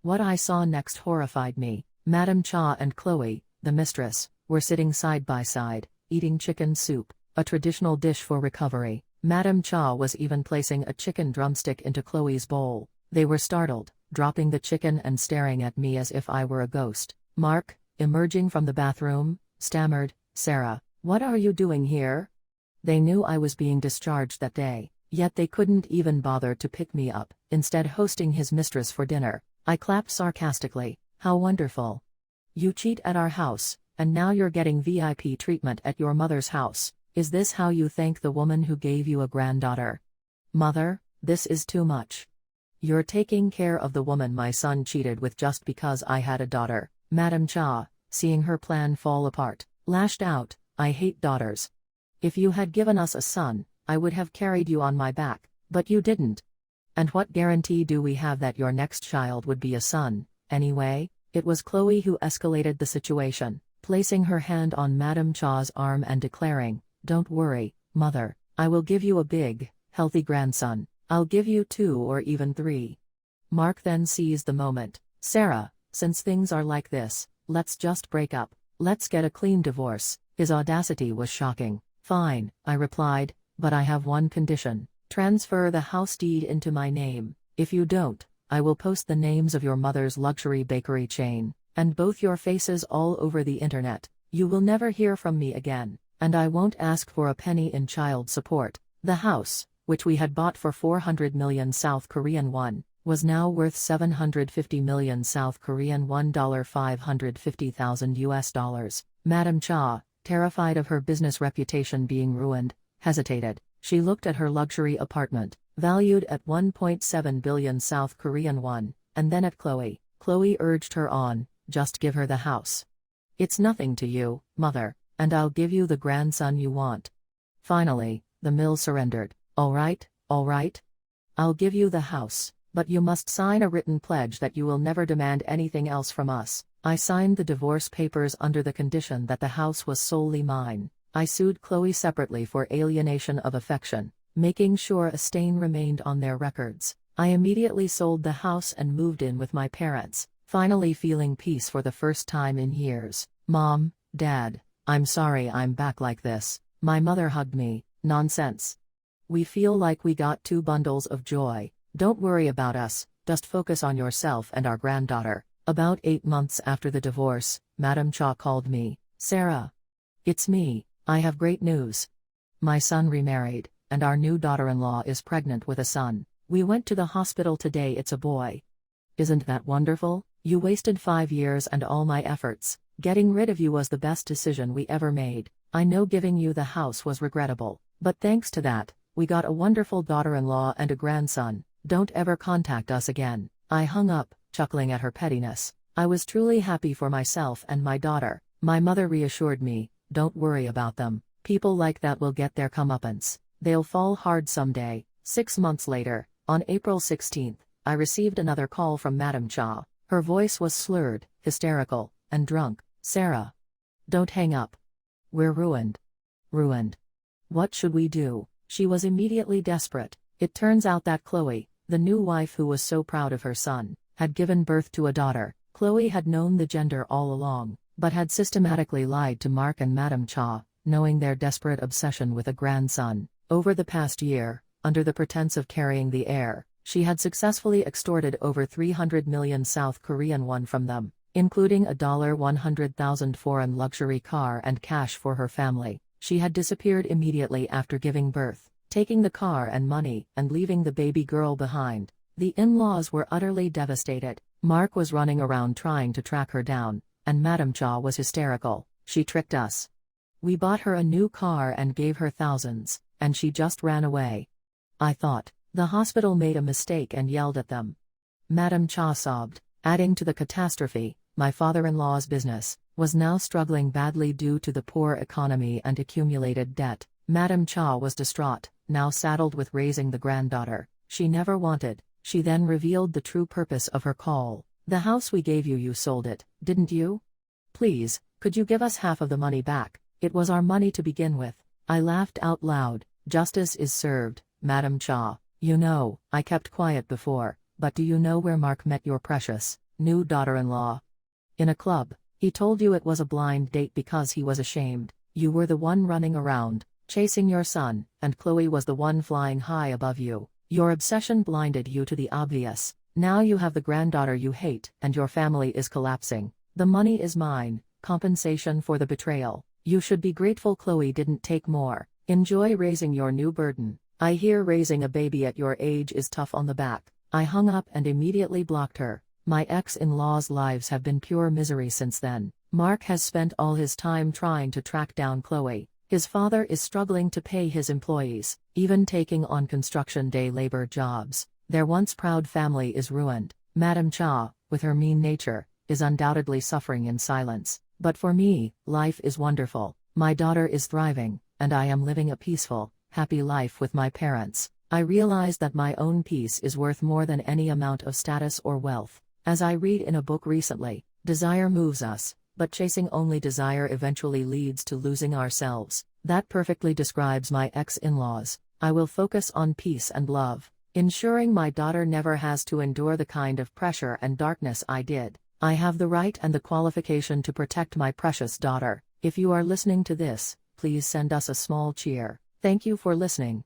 What I saw next horrified me. Madame Cha and Chloe, the mistress, were sitting side by side, eating chicken soup, a traditional dish for recovery. Madame Cha was even placing a chicken drumstick into Chloe's bowl. They were startled, dropping the chicken and staring at me as if I were a ghost. Mark, emerging from the bathroom, stammered, "Sarah, what are you doing here?" They knew I was being discharged that day, yet they couldn't even bother to pick me up, instead hosting his mistress for dinner. I clapped sarcastically. "How wonderful. You cheat at our house, and now you're getting VIP treatment at your mother's house. Is this how you thank the woman who gave you a granddaughter? Mother, this is too much. You're taking care of the woman my son cheated with just because I had a daughter." Madame Cha, seeing her plan fall apart, lashed out, "I hate daughters. If you had given us a son, I would have carried you on my back, but you didn't. And what guarantee do we have that your next child would be a son, anyway?" It was Chloe who escalated the situation, placing her hand on Madame Cha's arm and declaring, "Don't worry, Mother, I will give you a big, healthy grandson. I'll give you 2 or even 3. Mark then seized the moment. "Sarah, since things are like this, let's just break up. Let's get a clean divorce." His audacity was shocking. "Fine," I replied, "but I have one condition. Transfer the house deed into my name. If you don't, I will post the names of your mother's luxury bakery chain, and both your faces all over the internet. You will never hear from me again, and I won't ask for a penny in child support." The house, which we had bought for 400 million South Korean won, was now worth 750 million South Korean won, $550,000 US. Madame Cha, terrified of her business reputation being ruined, hesitated. She looked at her luxury apartment, valued at 1.7 billion South Korean won, and then at Chloe. Chloe urged her on, "Just give her the house. It's nothing to you, Mother, and I'll give you the grandson you want." Finally, the mill surrendered. All right. I'll give you the house, but you must sign a written pledge that you will never demand anything else from us." I signed the divorce papers under the condition that the house was solely mine. I sued Chloe separately for alienation of affection, making sure a stain remained on their records. I immediately sold the house and moved in with my parents, finally feeling peace for the first time in years. "Mom, Dad, I'm sorry I'm back like this." My mother hugged me. "Nonsense. We feel like we got 2 bundles of joy. Don't worry about us, just focus on yourself and our granddaughter." About 8 months after the divorce, Madame Cha called me. "Sarah. It's me. I have great news. My son remarried, and our new daughter-in-law is pregnant with a son. We went to the hospital today. It's a boy. Isn't that wonderful? You wasted 5 years and all my efforts. Getting rid of you was the best decision we ever made. I know giving you the house was regrettable, but thanks to that, we got a wonderful daughter-in-law and a grandson. Don't ever contact us again." I hung up, chuckling at her pettiness. I was truly happy for myself and my daughter. My mother reassured me, "Don't worry about them. People like that will get their comeuppance. They'll fall hard someday." 6 months later, on April 16, I received another call from Madame Cha. Her voice was slurred, hysterical, and drunk. "Sarah. Don't hang up. We're ruined. Ruined. What should we do?" She was immediately desperate. It turns out that Chloe, the new wife who was so proud of her son, had given birth to a daughter. Chloe had known the gender all along, but had systematically lied to Mark and Madame Cha, knowing their desperate obsession with a grandson. Over the past year, under the pretense of carrying the heir, she had successfully extorted over 300 million South Korean won from them, including a $100,000 foreign luxury car and cash for her family. She had disappeared immediately after giving birth, taking the car and money and leaving the baby girl behind. The in-laws were utterly devastated. Mark was running around trying to track her down, and Madame Cha was hysterical. "She tricked us. We bought her a new car and gave her thousands, and she just ran away." I thought. The hospital made a mistake and yelled at them. Madame Cha sobbed. Adding to the catastrophe, my father-in-law's business was now struggling badly due to the poor economy and accumulated debt. Madame Cha was distraught, now saddled with raising the granddaughter she never wanted. She then revealed the true purpose of her call. "The house we gave you, you sold it, didn't you? Please, could you give us half of the money back? It was our money to begin with." I laughed out loud. "Justice is served, Madame Cha. You know, I kept quiet before, but do you know where Mark met your precious, new daughter-in-law. In a club, he told you it was a blind date because he was ashamed. You were the one running around, chasing your son, and Chloe was the one flying high above you. Your obsession blinded you to the obvious. Now you have the granddaughter you hate, and your family is collapsing. The money is mine, compensation for the betrayal. You should be grateful Chloe didn't take more. Enjoy raising your new burden. I hear raising a baby at your age is tough on the back. I hung up and immediately blocked her. My ex-in-laws' lives have been pure misery since then. Mark has spent all his time trying to track down Chloe. His father is struggling to pay his employees, even taking on construction day labor jobs. Their once proud family is ruined. Madam Cha, with her mean nature, is undoubtedly suffering in silence. But for me, life is wonderful. My daughter is thriving, and I am living a peaceful, happy life with my parents. I realize that my own peace is worth more than any amount of status or wealth. As I read in a book recently, desire moves us, but chasing only desire eventually leads to losing ourselves. That perfectly describes my ex-in-laws. I will focus on peace and love, ensuring my daughter never has to endure the kind of pressure and darkness I did. I have the right and the qualification to protect my precious daughter. If you are listening to this, please send us a small cheer. Thank you for listening.